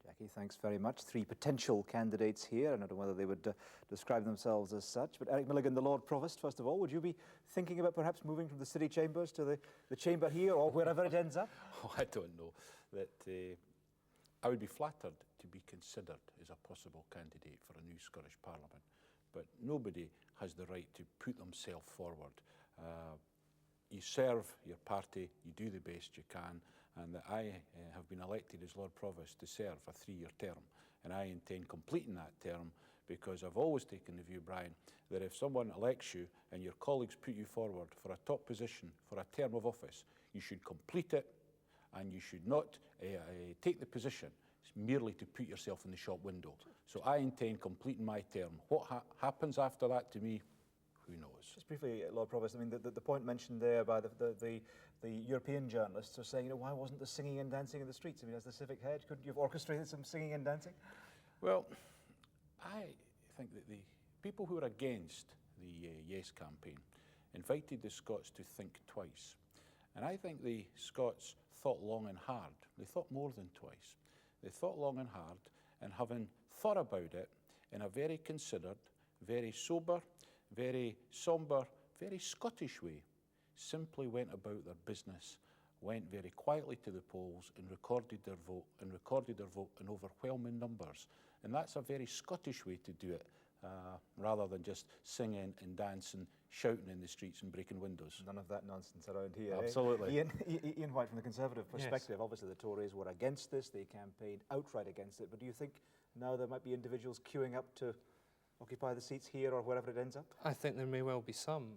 Jackie, thanks very much. 3 potential candidates here. I don't know whether they would describe themselves as such. But Eric Milligan, the Lord Provost, first of all, would you be thinking about perhaps moving from the city chambers to the chamber here or wherever it ends up? Oh, I don't know. I would be flattered to be considered as a possible candidate for a new Scottish Parliament. But nobody has the right to put themselves forward. You serve your party, you do the best you can, and I have been elected as Lord Provost to serve a 3-year term, and I intend completing that term because I've always taken the view, Brian, that if someone elects you and your colleagues put you forward for a top position, for a term of office, you should complete it, and you should not take the position merely to put yourself in the shop window. So I intend completing my term. What happens after that to me, who knows? Just briefly, Lord Provost, I mean, the point mentioned there by the European journalists are saying, you know, why wasn't there singing and dancing in the streets? I mean, as the civic head, couldn't you have orchestrated some singing and dancing? Well, I think that the people who are against the Yes campaign invited the Scots to think twice. And I think the Scots thought long and hard. They thought more than twice. They thought long and hard, and having thought about it in a very considered, very sober, very sombre, very Scottish way, simply went about their business, went very quietly to the polls and recorded their vote in overwhelming numbers. And that's a very Scottish way to do it, rather than just singing and dancing, shouting in the streets and breaking windows. None of that nonsense around here. Absolutely. Ian White, from the Conservative perspective, yes. Obviously the Tories were against this, they campaigned outright against it, but do you think now there might be individuals queuing up to occupy the seats here or wherever it ends up? I think there may well be some.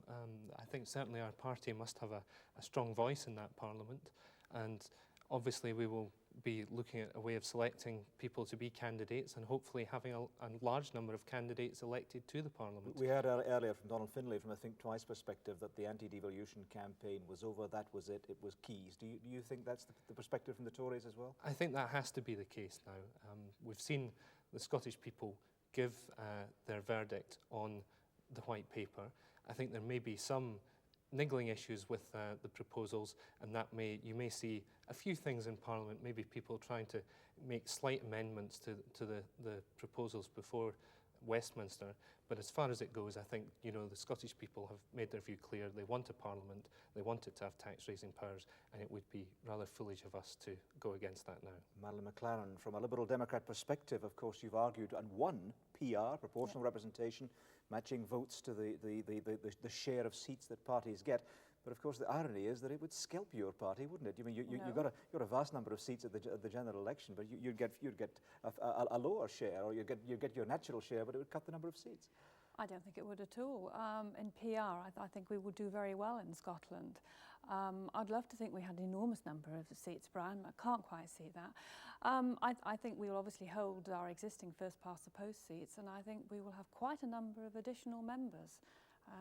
I think certainly our party must have a strong voice in that Parliament, and obviously we will be looking at a way of selecting people to be candidates and hopefully having a large number of candidates elected to the Parliament. We heard earlier from Donald Findlay from a Think Twice perspective that the anti-devolution campaign was over, that was it was keys. Do you think that's the perspective from the Tories as well? I think that has to be the case now. We've seen the Scottish people give their verdict on the White Paper. I think there may be some niggling issues with the proposals, and that you may see a few things in Parliament, maybe people trying to make slight amendments to the proposals before Westminster. But as far as it goes, I think, you know, the Scottish people have made their view clear. They want a Parliament, they want it to have tax-raising powers, and it would be rather foolish of us to go against that now. Madeleine McLaren, from a Liberal Democrat perspective, of course, you've argued and won PR, proportional representation, matching votes to the share of seats that parties get. But of course, the irony is that it would scalp your party, wouldn't it? I mean, you've got a vast number of seats at the general election, but you'd get a lower share, or you'd get your natural share, but it would cut the number of seats. I don't think it would at all. In PR, I think we would do very well in Scotland. I'd love to think we had an enormous number of seats, Brian. I can't quite see that. I think we will obviously hold our existing first-past-the-post seats, and I think we will have quite a number of additional members,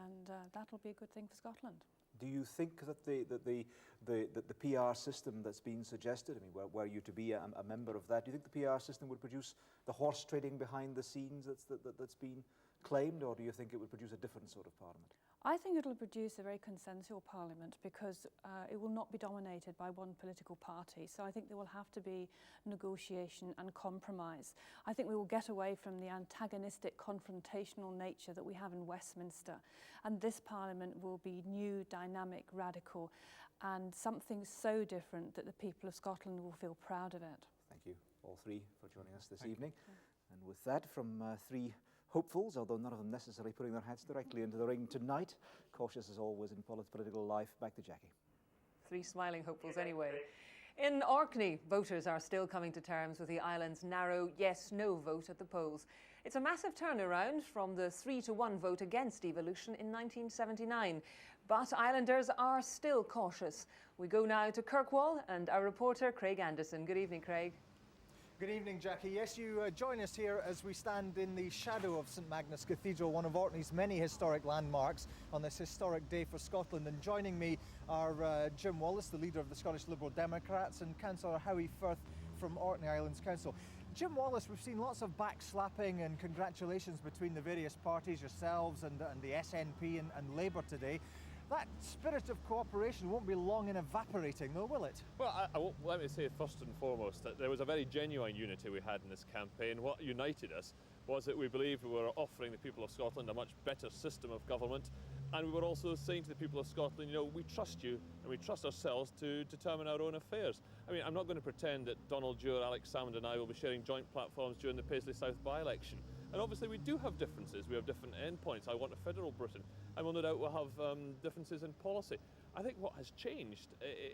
and that'll be a good thing for Scotland. Do you think that the PR system that's been suggested, I mean, were you to be a member of that, do you think the PR system would produce the horse trading behind the scenes that's been claimed, or do you think it would produce a different sort of parliament? I think it'll produce a very consensual parliament because it will not be dominated by one political party. So I think there will have to be negotiation and compromise. I think we will get away from the antagonistic, confrontational nature that we have in Westminster. And this parliament will be new, dynamic, radical, and something so different that the people of Scotland will feel proud of it. Thank you, all three, for joining us this evening. And with that, from three hopefuls, although none of them necessarily putting their hats directly into the ring tonight. Cautious as always in political life. Back to Jackie. 3 smiling hopefuls anyway. In Orkney, voters are still coming to terms with the island's narrow yes-no vote at the polls. It's a massive turnaround from the 3-1 vote against devolution in 1979. But islanders are still cautious. We go now to Kirkwall and our reporter Craig Anderson. Good evening, Craig. Good evening, Jackie. Yes, you join us here as we stand in the shadow of St Magnus Cathedral, one of Orkney's many historic landmarks, on this historic day for Scotland. And joining me are Jim Wallace, the leader of the Scottish Liberal Democrats, and Councillor Howie Firth from Orkney Islands Council. Jim Wallace, we've seen lots of backslapping and congratulations between the various parties, yourselves and the SNP and Labour today. That spirit of cooperation won't be long in evaporating, though, will it? Well, let me say first and foremost that there was a very genuine unity we had in this campaign. What united us was that we believed we were offering the people of Scotland a much better system of government, and we were also saying to the people of Scotland, you know, we trust you and we trust ourselves to determine our own affairs. I mean, I'm not going to pretend that Donald Dewar, Alex Salmond and I will be sharing joint platforms during the Paisley South by-election. And obviously we do have differences. We have different endpoints. I want a federal Britain, and we'll no doubt we'll have differences in policy. I think what has changed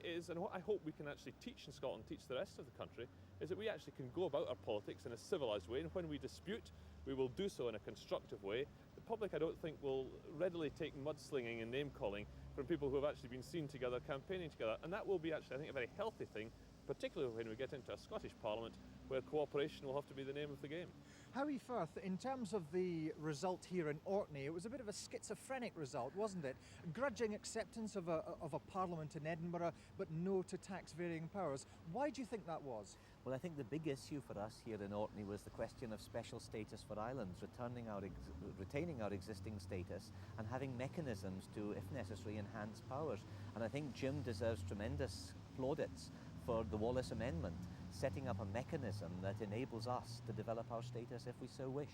is, and what I hope we can actually teach in Scotland, teach the rest of the country, is that we actually can go about our politics in a civilised way, and when we dispute, we will do so in a constructive way. The public, I don't think, will readily take mudslinging and name-calling from people who have actually been seen together, campaigning together, and that will be actually, I think, a very healthy thing, particularly when we get into a Scottish Parliament where cooperation will have to be the name of the game. Howie Firth, in terms of the result here in Orkney, it was a bit of a schizophrenic result, wasn't it? Grudging acceptance of a parliament in Edinburgh, but no to tax varying powers. Why do you think that was? Well, I think the big issue for us here in Orkney was the question of special status for islands, retaining our existing status and having mechanisms to, if necessary, enhance powers. And I think Jim deserves tremendous plaudits for the Wallace Amendment, setting up a mechanism that enables us to develop our status if we so wish.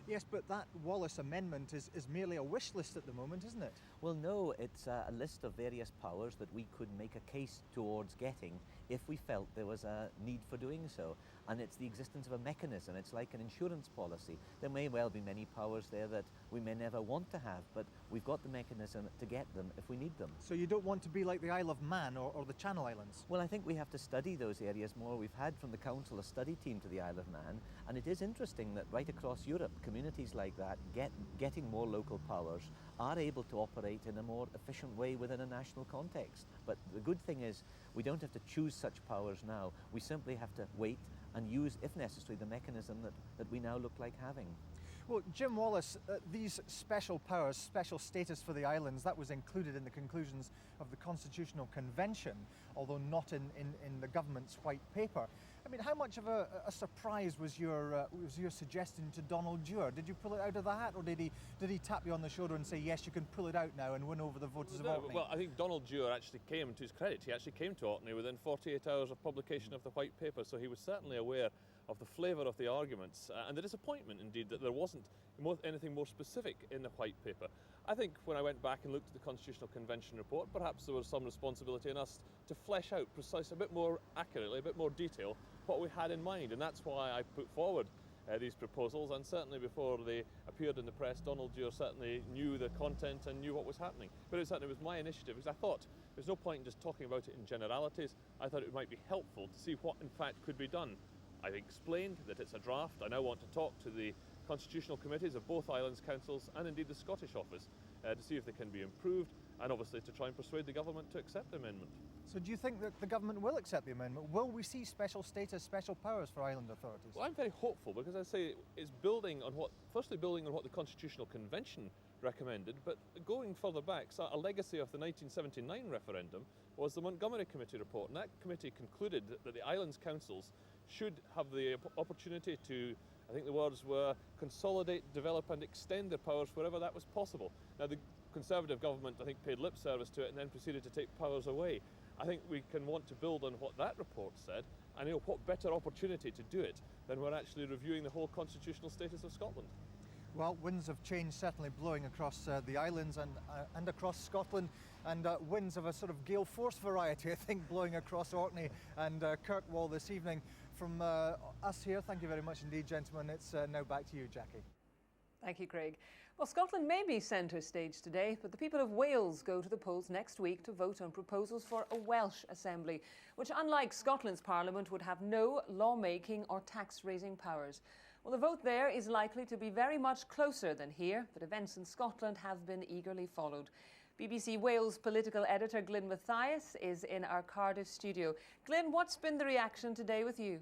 Yes, but that Wallace Amendment is merely a wish list at the moment, isn't it? Well, no, it's a list of various powers that we could make a case towards getting if we felt there was a need for doing so. And it's the existence of a mechanism. It's like an insurance policy. There may well be many powers there that we may never want to have, but we've got the mechanism to get them if we need them. So you don't want to be like the Isle of Man or the Channel Islands? Well, I think we have to study those areas more. We've had from the Council a study team to the Isle of Man, and it is interesting that right across Europe, communities like that, getting more local powers, are able to operate in a more efficient way within a national context. But the good thing is we don't have to choose such powers now. We simply have to wait and use, if necessary, the mechanism that we now look like having. Well, Jim Wallace, these special powers, special status for the islands, that was included in the conclusions of the Constitutional Convention, although not in the government's white paper. I mean, how much of a surprise was your suggestion to Donald Dewar? Did you pull it out of the hat, or did he tap you on the shoulder and say, yes, you can pull it out now and win over the voters of Orkney? Well, I think Donald Dewar actually came, to his credit, he actually came to Orkney within 48 hours of publication of the white paper, so he was certainly aware of the flavour of the arguments and the disappointment, indeed, that there wasn't anything more specific in the white paper. I think when I went back and looked at the Constitutional Convention report, perhaps there was some responsibility in us to flesh out precisely, a bit more accurately, a bit more detail, what we had in mind, and that's why I put forward these proposals, and certainly before they appeared in the press, Donald Dewar certainly knew the content and knew what was happening. But it certainly was my initiative, because I thought there's no point in just talking about it in generalities. I thought it might be helpful to see what in fact could be done. I've explained that it's a draft. I now want to talk to the constitutional committees of both islands councils and indeed the Scottish office to see if they can be improved, and obviously to try and persuade the government to accept the amendment. So do you think that the government will accept the amendment? Will we see special status, special powers for island authorities? Well, I'm very hopeful, because I say it's firstly building on what the Constitutional Convention recommended, but going further back, so a legacy of the 1979 referendum was the Montgomery Committee report, and that committee concluded that the islands councils should have the opportunity to, I think the words were, consolidate, develop and extend their powers wherever that was possible. Now the Conservative government, I think, paid lip service to it and then proceeded to take powers away. I think we can want to build on what that report said, and what better opportunity to do it than we're actually reviewing the whole constitutional status of Scotland. Well, winds of change certainly blowing across the islands and across Scotland, and winds of a sort of gale force variety, I think, blowing across Orkney and Kirkwall this evening. From us here, thank you very much indeed, gentlemen. It's now back to you, Jackie. Thank you, Craig. Well, Scotland may be centre stage today, but the people of Wales go to the polls next week to vote on proposals for a Welsh Assembly, which, unlike Scotland's Parliament, would have no lawmaking or tax-raising powers. Well, the vote there is likely to be very much closer than here, but events in Scotland have been eagerly followed. BBC Wales political editor Glyn Mathias is in our Cardiff studio. Glyn, what's been the reaction today with you?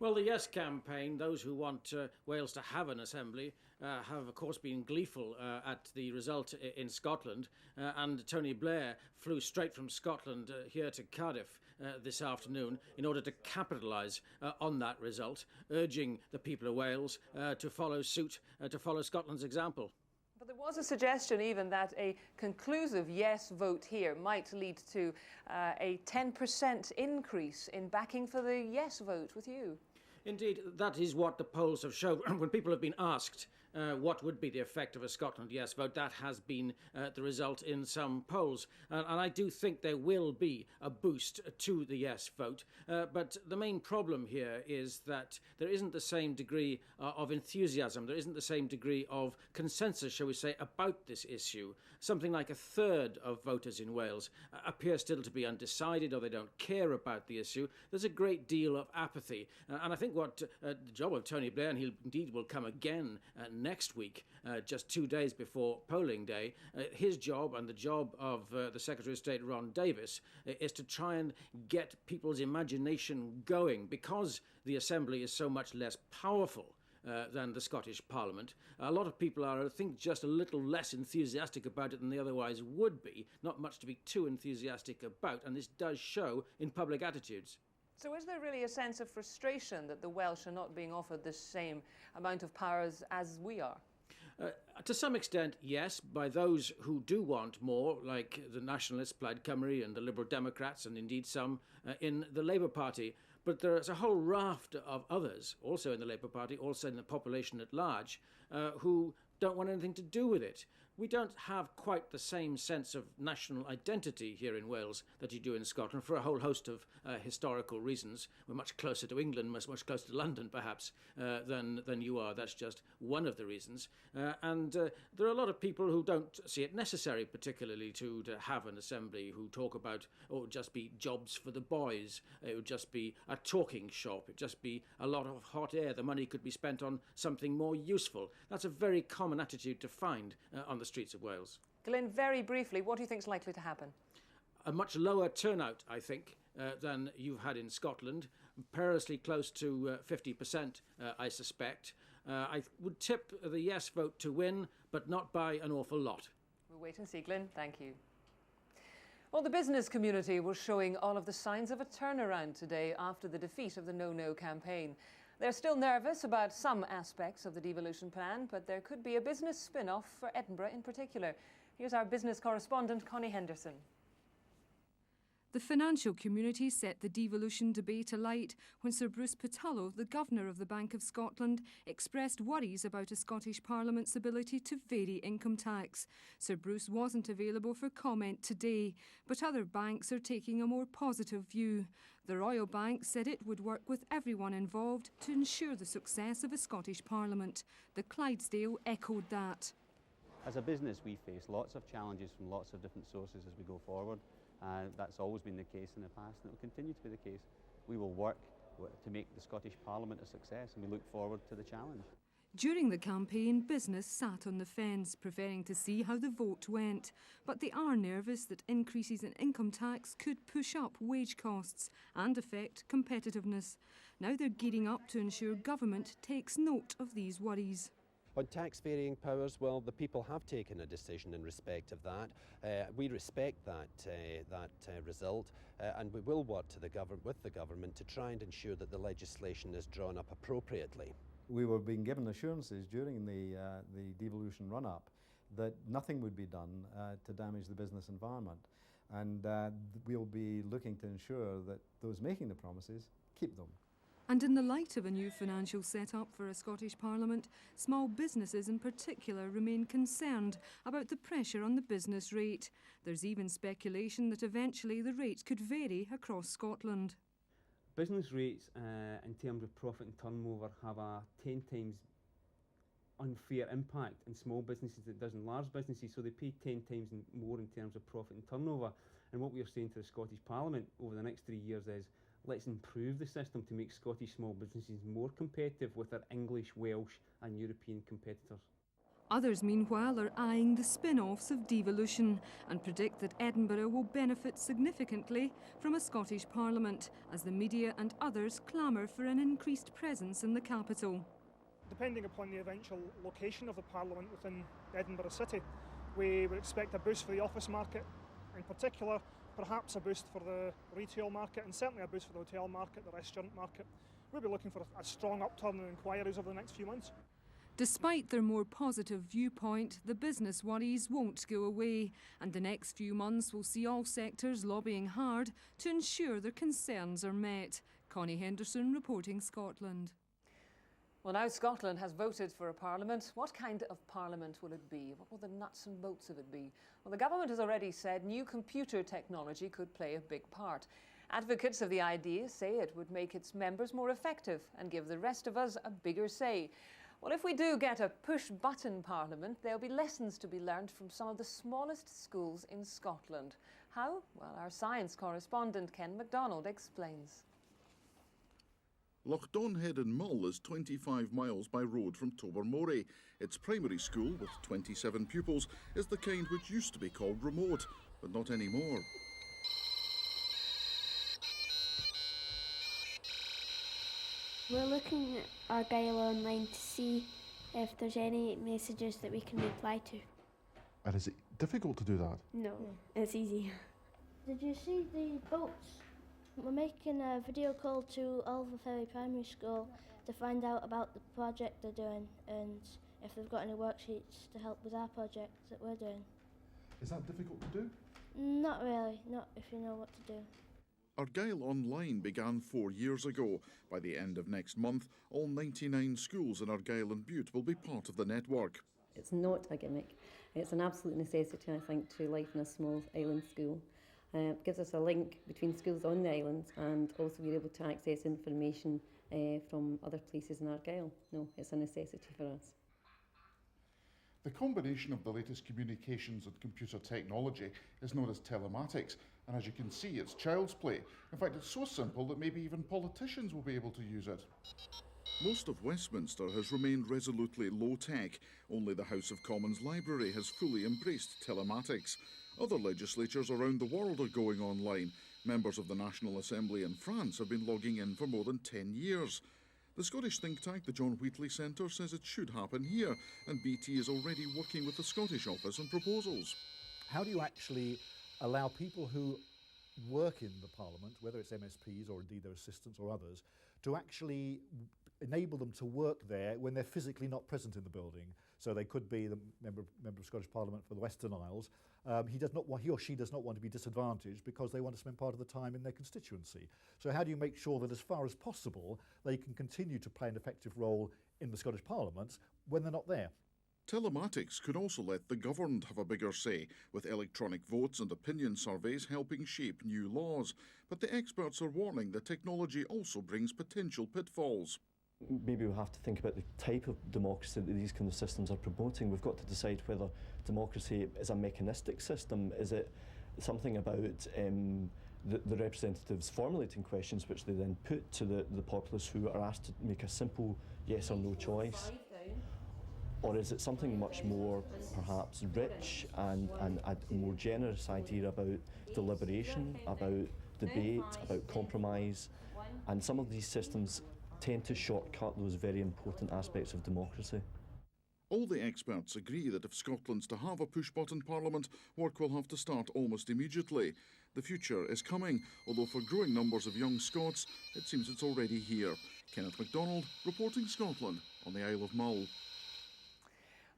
Well, the Yes campaign, those who want Wales to have an assembly, have of course been gleeful at the result in Scotland, and Tony Blair flew straight from Scotland here to Cardiff this afternoon in order to capitalise on that result, urging the people of Wales to follow suit, to follow Scotland's example. But there was a suggestion even that a conclusive yes vote here might lead to a 10% increase in backing for the yes vote with you. Indeed, that is what the polls have shown. When people have been asked what would be the effect of a Scotland yes vote, that has been the result in some polls. And I do think there will be a boost to the yes vote. But the main problem here is that there isn't the same degree of enthusiasm, there isn't the same degree of consensus, shall we say, about this issue. Something like a third of voters in Wales appear still to be undecided, or they don't care about the issue. There's a great deal of apathy. And I think what the job of Tony Blair, and he indeed will come again next week, just 2 days before polling day, his job and the job of the Secretary of State, Ron Davis, is to try and get people's imagination going. Because the Assembly is so much less powerful than the Scottish Parliament, a lot of people are, I think, just a little less enthusiastic about it than they otherwise would be. Not much to be too enthusiastic about, and this does show in public attitudes. So is there really a sense of frustration that the Welsh are not being offered the same amount of powers as we are? To some extent, yes, by those who do want more, like the Nationalists, Plaid Cymru, and the Liberal Democrats, and indeed some in the Labour Party. But there's a whole raft of others, also in the Labour Party, also in the population at large, who don't want anything to do with it. We don't have quite the same sense of national identity here in Wales that you do in Scotland for a whole host of historical reasons. We're much closer to England, much closer to London, perhaps, than you are. That's just one of the reasons. And there are a lot of people who don't see it necessary, particularly to have an assembly, who talk about, oh, it would just be jobs for the boys. It would just be a talking shop. It would just be a lot of hot air. The money could be spent on something more useful. That's a very common attitude to find on the streets of Wales. Glyn, very briefly, what do you think is likely to happen? A much lower turnout, I think, than you've had in Scotland, perilously close to 50%, I suspect. I would tip the yes vote to win, but not by an awful lot. We'll wait and see, Glyn. Thank you. Well, the business community was showing all of the signs of a turnaround today after the defeat of the No-No campaign. They're still nervous about some aspects of the devolution plan, but there could be a business spin-off for Edinburgh in particular. Here's our business correspondent, Connie Henderson. The financial community set the devolution debate alight when Sir Bruce Patullo, the Governor of the Bank of Scotland, expressed worries about a Scottish Parliament's ability to vary income tax. Sir Bruce wasn't available for comment today, but other banks are taking a more positive view. The Royal Bank said it would work with everyone involved to ensure the success of a Scottish Parliament. The Clydesdale echoed that. As a business, we face lots of challenges from lots of different sources as we go forward. That's always been the case in the past, and it will continue to be the case. We will work to make the Scottish Parliament a success, and we look forward to the challenge. During the campaign, business sat on the fence, preferring to see how the vote went. But they are nervous that increases in income tax could push up wage costs and affect competitiveness. Now they're gearing up to ensure government takes note of these worries. On tax varying powers, well, the people have taken a decision in respect of that. We respect that result, and we will work with the government to try and ensure that the legislation is drawn up appropriately. We were being given assurances during the devolution run-up that nothing would be done to damage the business environment, and we'll be looking to ensure that those making the promises keep them. And in the light of a new financial set-up for a Scottish Parliament, small businesses in particular remain concerned about the pressure on the business rate. There's even speculation that eventually the rate could vary across Scotland. Business rates in terms of profit and turnover have a 10 times unfair impact in small businesses than it does in large businesses, so they pay 10 times more in terms of profit and turnover. And what we are saying to the Scottish Parliament over the next 3 years is, let's improve the system to make Scottish small businesses more competitive with their English, Welsh and European competitors. Others, meanwhile, are eyeing the spin-offs of devolution and predict that Edinburgh will benefit significantly from a Scottish Parliament as the media and others clamour for an increased presence in the capital. Depending upon the eventual location of the Parliament within Edinburgh City, we would expect a boost for the office market in particular, perhaps a boost for the retail market and certainly a boost for the hotel market, the restaurant market. We'll be looking for a strong upturn in inquiries over the next few months. Despite their more positive viewpoint, the business worries won't go away, and the next few months will see all sectors lobbying hard to ensure their concerns are met. Connie Henderson, reporting Scotland. Well, now Scotland has voted for a parliament. What kind of parliament will it be? What will the nuts and bolts of it be? Well, the government has already said new computer technology could play a big part. Advocates of the idea say it would make its members more effective and give the rest of us a bigger say. Well, if we do get a push-button parliament, there'll be lessons to be learned from some of the smallest schools in Scotland. How? Well, our science correspondent Ken MacDonald explains. Lochdownhead in Mull is 25 miles by road from Tobermory. Its primary school, with 27 pupils, is the kind which used to be called remote, but not anymore. We're looking at Argyll online to see if there's any messages that we can reply to. And is it difficult to do that? No, it's easy. Did you see the boats? We're making a video call to Oliver Ferry Primary School to find out about the project they're doing and if they've got any worksheets to help with our project that we're doing. Is that difficult to do? Not really, not if you know what to do. Argyll Online began 4 years ago. By the end of next month, all 99 schools in Argyll and Bute will be part of the network. It's not a gimmick. It's an absolute necessity, I think, to life in a small island school. It gives us a link between schools on the island and also we're able to access information from other places in Argyll. No, it's a necessity for us. The combination of the latest communications and computer technology is known as telematics, and as you can see, it's child's play. In fact, it's so simple that maybe even politicians will be able to use it. Most of Westminster has remained resolutely low-tech. Only the House of Commons Library has fully embraced telematics. Other legislatures around the world are going online. Members of the National Assembly in France have been logging in for more than 10 years. The Scottish think tank, the John Wheatley Centre, says it should happen here, and BT is already working with the Scottish office on proposals. How do you actually allow people who work in the Parliament, whether it's MSPs or indeed their assistants or others, to actually enable them to work there when they're physically not present in the building? So they could be the member of Scottish Parliament for the Western Isles. He or she does not want to be disadvantaged because they want to spend part of the time in their constituency. So how do you make sure that as far as possible they can continue to play an effective role in the Scottish Parliament when they're not there? Telematics could also let the governed have a bigger say, with electronic votes and opinion surveys helping shape new laws. But the experts are warning that technology also brings potential pitfalls. Maybe we have to think about the type of democracy that these kind of systems are promoting. We've got to decide whether democracy is a mechanistic system. Is it something about the representatives formulating questions which they then put to the populace who are asked to make a simple yes or no choice? Or is it something much more perhaps rich and a more generous idea about deliberation, about debate, about compromise? And some of these systems tend to shortcut those very important aspects of democracy. All the experts agree that if Scotland's to have a push-button parliament, work will have to start almost immediately. The future is coming, although for growing numbers of young Scots, it seems it's already here. Kenneth MacDonald, reporting Scotland on the Isle of Mull.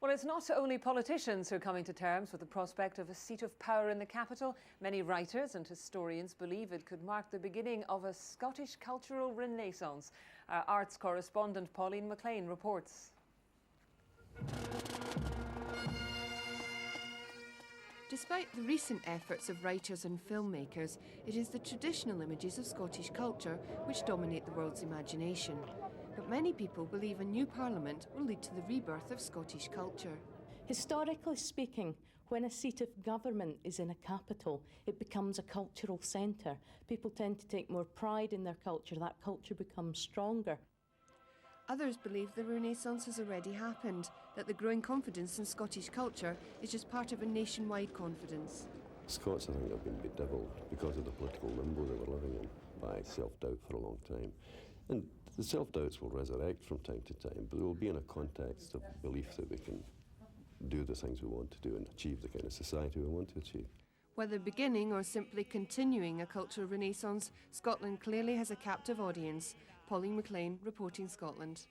Well, it's not only politicians who are coming to terms with the prospect of a seat of power in the capital. Many writers and historians believe it could mark the beginning of a Scottish cultural renaissance. Our arts correspondent Pauline McLean reports. Despite the recent efforts of writers and filmmakers, it is the traditional images of Scottish culture which dominate the world's imagination. But many people believe a new parliament will lead to the rebirth of Scottish culture. Historically speaking, when a seat of government is in a capital, it becomes a cultural centre. People tend to take more pride in their culture. That culture becomes stronger. Others believe the Renaissance has already happened, that the growing confidence in Scottish culture is just part of a nationwide confidence. Scots, I think, have been bedevilled because of the political limbo they were living in by self-doubt for a long time. And the self-doubts will resurrect from time to time, but they will be in a context of belief that we can do the things we want to do and achieve the kind of society we want to achieve. Whether beginning or simply continuing a cultural renaissance, Scotland clearly has a captive audience. Pauline McLean, reporting Scotland.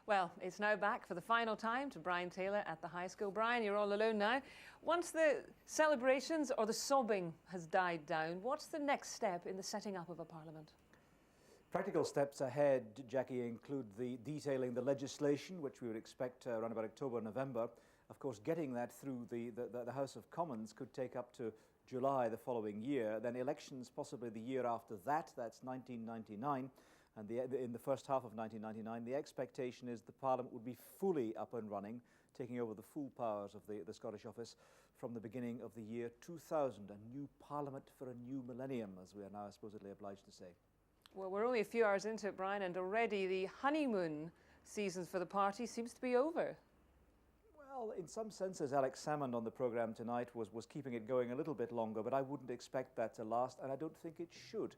Well, it's now back for the final time to Brian Taylor at the high school. Brian, you're all alone now. Once the celebrations or the sobbing has died down, what's the next step in the setting up of a parliament? Practical steps ahead, Jackie, include the detailing the legislation, which we would expect around about October, November. Of course, getting that through the House of Commons could take up to July the following year. Then elections possibly the year after that, that's 1999. And in the first half of 1999, the expectation is the Parliament would be fully up and running, taking over the full powers of the Scottish Office from the beginning of the year 2000. A new Parliament for a new millennium, as we are now supposedly obliged to say. Well, we're only a few hours into it, Brian, and already the honeymoon season for the party seems to be over. Well, in some senses, Alex Salmond on the programme tonight was keeping it going a little bit longer, but I wouldn't expect that to last, and I don't think it should.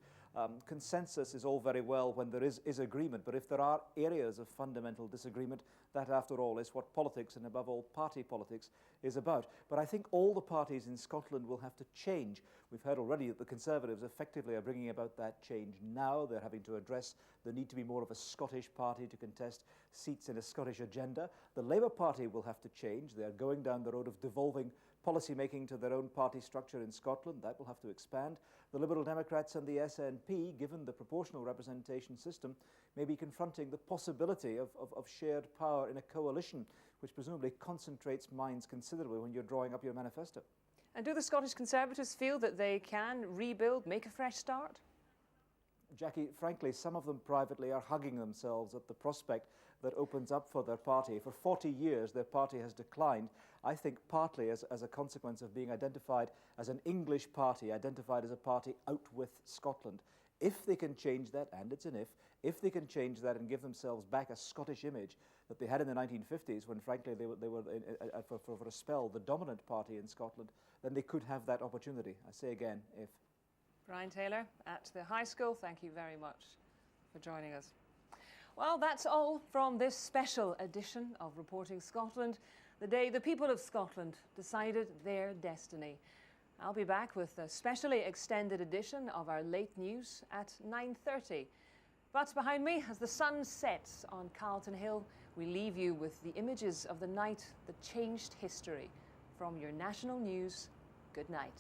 Consensus is all very well when there is agreement, but if there are areas of fundamental disagreement, that, after all, is what politics, and above all, party politics, is about. But I think all the parties in Scotland will have to change. We've heard already that the Conservatives effectively are bringing about that change now. They're having to address the need to be more of a Scottish party to contest seats in a Scottish agenda. The Labour Party will have to change. They are going down the road of devolving policy making to their own party structure in Scotland. That will have to expand. The Liberal Democrats and the SNP, given the proportional representation system, may be confronting the possibility of shared power in a coalition, which presumably concentrates minds considerably when you're drawing up your manifesto. And do the Scottish Conservatives feel that they can rebuild, make a fresh start? Jackie, frankly, some of them privately are hugging themselves at the prospect that opens up for their party. For 40 years, their party has declined, I think partly as a consequence of being identified as an English party, identified as a party out with Scotland. If they can change that, and it's an if they can change that and give themselves back a Scottish image that they had in the 1950s, when frankly they were for a spell the dominant party in Scotland, then they could have that opportunity. I say again, if. Brian Taylor at the high school, thank you very much for joining us. Well, that's all from this special edition of Reporting Scotland, the day the people of Scotland decided their destiny. I'll be back with a specially extended edition of our late news at 9:30. But behind me, as the sun sets on Carlton Hill, we leave you with the images of the night that changed history. From your national news, good night.